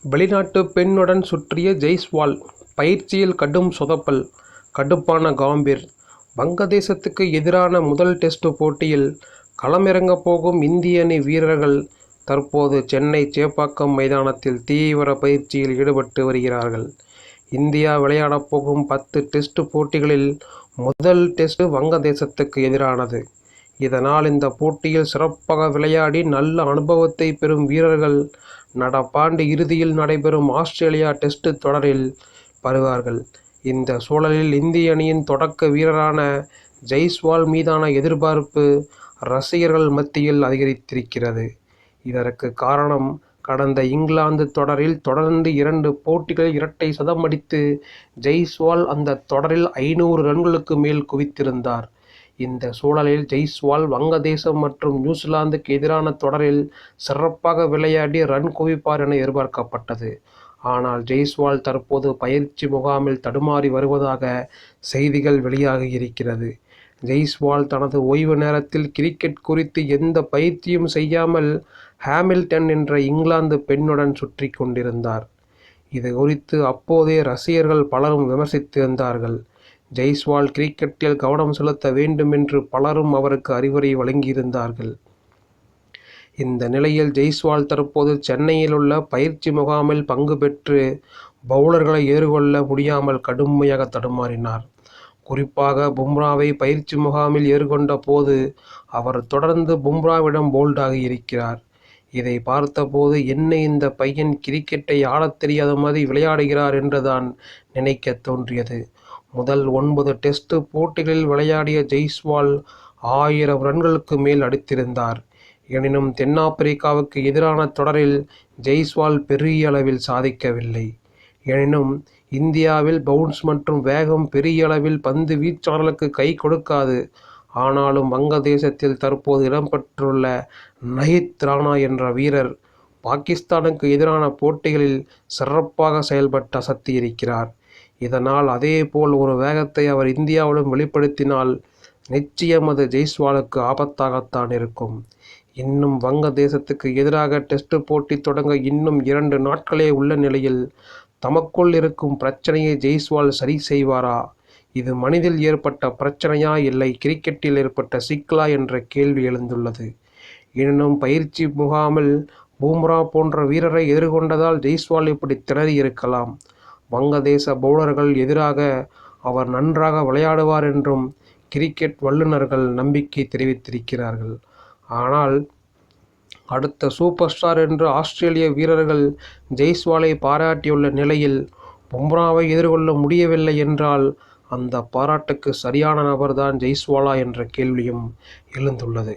வெளிநாட்டு பெண்ணுடன் சுற்றிய ஜெய்ஸ்வால், பயிற்சியில் கடும் சொதப்பல், கடுப்பான காம்பீர். வங்கதேசத்துக்கு எதிரான முதல் டெஸ்ட் போட்டியில் களமிறங்கப் போகும் இந்திய அணி வீரர்கள் தற்போது சென்னை சேப்பாக்கம் மைதானத்தில் தீவிர பயிற்சியில் ஈடுபட்டு வருகிறார்கள். இந்தியா விளையாடப் போகும் 10 டெஸ்ட் போட்டிகளில் முதல் டெஸ்ட் வங்கதேசத்துக்கு எதிரானது. இதனால் இந்த போட்டியில் சிறப்பாக விளையாடி நல்ல அனுபவத்தை பெறும் வீரர்கள் நடப்பாண்டு இறுதியில் நடைபெறும் ஆஸ்திரேலியா டெஸ்ட் தொடரில் வருவார்கள். இந்த சூழலில் இந்திய அணியின் தொடக்க வீரரான ஜெய்ஸ்வால் மீதான எதிர்பார்ப்பு ரசிகர்கள் மத்தியில் அதிகரித்திருக்கிறது. இதற்கு காரணம், கடந்த இங்கிலாந்து தொடரில் தொடர்ந்து 2 போட்டிகளில் இரட்டை சதம் அடித்து ஜெய்ஸ்வால் அந்த தொடரில் 500 ரன்களுக்கு மேல் குவித்திருந்தார். இந்த சூழலில் ஜெய்ஸ்வால் வங்கதேசம் மற்றும் நியூசிலாந்துக்கு எதிரான தொடரில் சிறப்பாக விளையாடி ரன் குவிப்பார் என எதிர்பார்க்கப்பட்டது. ஆனால் ஜெய்ஸ்வால் தற்போது பயிற்சி முகாமில் தடுமாறி வருவதாக செய்திகள் வெளியாகியிருக்கிறது. ஜெய்ஸ்வால் தனது ஓய்வு நேரத்தில் கிரிக்கெட் குறித்து எந்த பயிற்சியும் செய்யாமல் ஹாமில்டன் என்ற இங்கிலாந்து பெண்ணுடன் சுற்றி கொண்டிருந்தார். இது குறித்து அப்போதே ரசிகர்கள் பலரும் விமர்சித்திருந்தார்கள். ஜெய்ஸ்வால் கிரிக்கெட்டில் கவனம் செலுத்த வேண்டும் என்று பலரும் அவருக்கு அறிவுரை வழங்கியிருந்தார்கள். இந்த நிலையில் ஜெய்ஸ்வால் தற்போது சென்னையில் உள்ள பயிற்சி முகாமில் பங்கு பெற்று பவுலர்களை எதிர்கொள்ள முடியாமல் கடுமையாக தடுமாறினார். குறிப்பாக பும்ராவை பயிற்சி முகாமில் எதிர்கொண்ட போது அவர் தொடர்ந்து பும்ராவிடம் போல்டாகி இருக்கிறார். இதை பார்த்தபோது என்ன இந்த பையன் கிரிக்கெட்டை ஆடத் தெரியாத மாதிரி விளையாடுகிறார் என்றுதான் நினைக்க தோன்றியது. முதல் 9 டெஸ்ட் போட்டிகளில் விளையாடிய ஜெய்ஸ்வால் 1000 ரன்களுக்கு மேல் அடித்திருந்தார். எனினும் தென்னாப்பிரிக்காவுக்கு எதிரான தொடரில் ஜெய்ஸ்வால் பெரிய அளவில் சாதிக்கவில்லை. எனினும் இந்தியாவில் பவுன்ஸ் மற்றும் வேகம் பெரிய அளவில் பந்து வீச்சாளர்களுக்கு கை கொடுக்காது. ஆனாலும் வங்கதேசத்தில் தற்போது இடம்பெற்றுள்ள நஹித் ராணா என்ற வீரர் பாகிஸ்தானுக்கு எதிரான போட்டிகளில் சிறப்பாக செயல்பட்டு அசத்தியிருக்கிறார். இதனால் அதேபோல் ஒரு வேகத்தை அவர் இந்தியாவிலும் வெளிப்படுத்தினால் நிச்சயம் அது ஜெய்ஸ்வாலுக்கு ஆபத்தாகத்தான் இருக்கும். இன்னும் வங்கதேசத்துக்கு எதிராக டெஸ்ட் போட்டி தொடங்க இன்னும் 2 நாட்களே உள்ள நிலையில் தமக்குள் இருக்கும் பிரச்சனையை ஜெய்ஸ்வால் சரி செய்வாரா? இது மனதில் ஏற்பட்ட பிரச்சனையா இல்லை கிரிக்கெட்டில் ஏற்பட்ட சிக்கலா என்ற கேள்வி எழுந்துள்ளது. எனினும் பயிற்சி முகாமில் பும்ரா போன்ற வீரரை எதிர்கொண்டதால் ஜெய்ஸ்வால் இப்படி திணறி இருக்கலாம். வங்கதேச பவுலர்கள் எதிராக அவர் நன்றாக விளையாடுவார் என்றும் கிரிக்கெட் வல்லுநர்கள் நம்பிக்கை தெரிவித்திருக்கிறார்கள். ஆனால் அடுத்த சூப்பர் ஸ்டார் என்று ஆஸ்திரேலிய வீரர்கள் ஜெய்ஸ்வாலை பாராட்டியுள்ள நிலையில் பும்ராவை எதிர்கொள்ள முடியவில்லை என்றால் அந்த பாராட்டுக்கு சரியான நபர்தான் ஜெய்ஸ்வாலா என்ற கேள்வியும் எழுந்துள்ளது.